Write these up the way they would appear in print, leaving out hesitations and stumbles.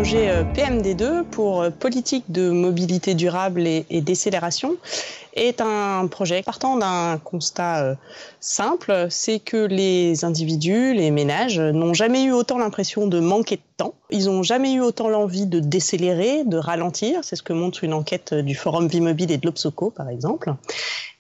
projet PMD2 pour politique de mobilité durable et décélération est un projet partant d'un constat simple, c'est que les individus, les ménages, n'ont jamais eu autant l'impression de manquer de temps. Ils n'ont jamais eu autant l'envie de décélérer, de ralentir. C'est ce que montre une enquête du Forum Vie Mobile et de l'Obsoco, par exemple.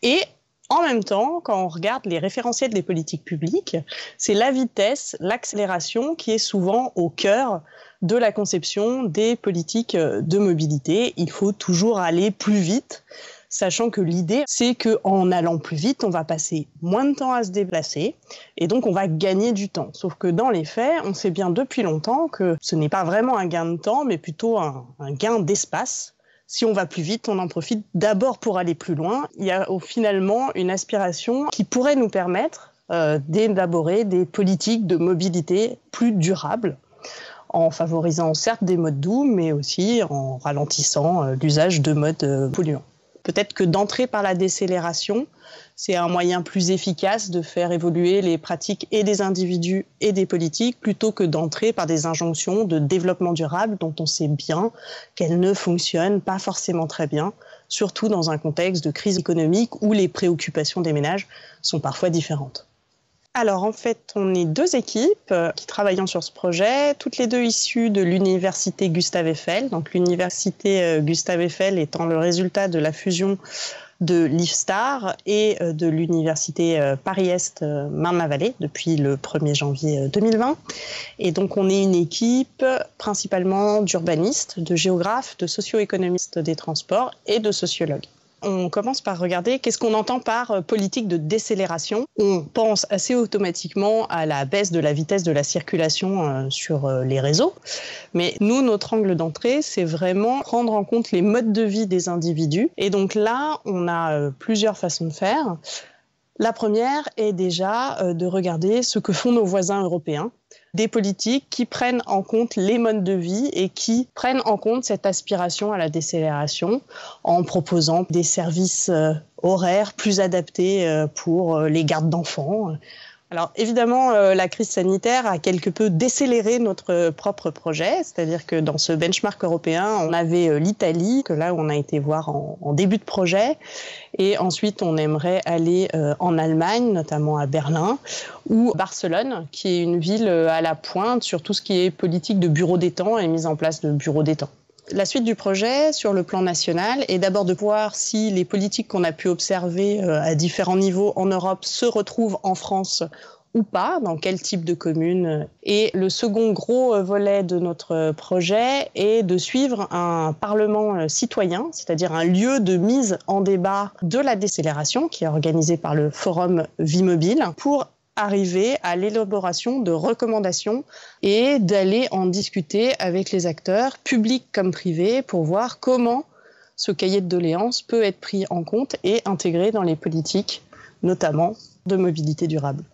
Et en même temps, quand on regarde les référentiels des politiques publiques, c'est la vitesse, l'accélération qui est souvent au cœur de la conception des politiques de mobilité. Il faut toujours aller plus vite, sachant que l'idée, c'est qu'en allant plus vite, on va passer moins de temps à se déplacer et donc on va gagner du temps. Sauf que dans les faits, on sait bien depuis longtemps que ce n'est pas vraiment un gain de temps, mais plutôt un gain d'espace. Si on va plus vite, on en profite d'abord pour aller plus loin. Il y a finalement une aspiration qui pourrait nous permettre d'élaborer des politiques de mobilité plus durables, en favorisant certes des modes doux, mais aussi en ralentissant l'usage de modes polluants. Peut-être que d'entrer par la décélération, c'est un moyen plus efficace de faire évoluer les pratiques et des individus et des politiques, plutôt que d'entrer par des injonctions de développement durable dont on sait bien qu'elles ne fonctionnent pas forcément très bien, surtout dans un contexte de crise économique où les préoccupations des ménages sont parfois différentes. Alors en fait, on est deux équipes qui travaillent sur ce projet, toutes les deux issues de l'université Gustave Eiffel. Donc l'université Gustave Eiffel étant le résultat de la fusion de l'IFSTAR et de l'université Paris-Est Marne-la-Vallée depuis le 1er janvier 2020. Et donc on est une équipe principalement d'urbanistes, de géographes, de socio-économistes des transports et de sociologues. On commence par regarder qu'est-ce qu'on entend par politique de décélération. On pense assez automatiquement à la baisse de la vitesse de la circulation sur les réseaux. Mais nous, notre angle d'entrée, c'est vraiment prendre en compte les modes de vie des individus. Et donc là, on a plusieurs façons de faire. La première est déjà de regarder ce que font nos voisins européens. Des politiques qui prennent en compte les modes de vie et qui prennent en compte cette aspiration à la décélération en proposant des services horaires plus adaptés pour les gardes d'enfants. Alors évidemment, la crise sanitaire a quelque peu décéléré notre propre projet, c'est-à-dire que dans ce benchmark européen, on avait l'Italie, que là on a été voir en début de projet, et ensuite on aimerait aller en Allemagne, notamment à Berlin, ou Barcelone, qui est une ville à la pointe sur tout ce qui est politique de bureaux d'étang et mise en place de bureaux d'étang. La suite du projet, sur le plan national, est d'abord de voir si les politiques qu'on a pu observer à différents niveaux en Europe se retrouvent en France ou pas, dans quel type de communes. Et le second gros volet de notre projet est de suivre un parlement citoyen, c'est-à-dire un lieu de mise en débat de la décélération, qui est organisé par le Forum Vie Mobile, pour arriver à l'élaboration de recommandations et d'aller en discuter avec les acteurs, publics comme privés, pour voir comment ce cahier de doléances peut être pris en compte et intégré dans les politiques, notamment de mobilité durable.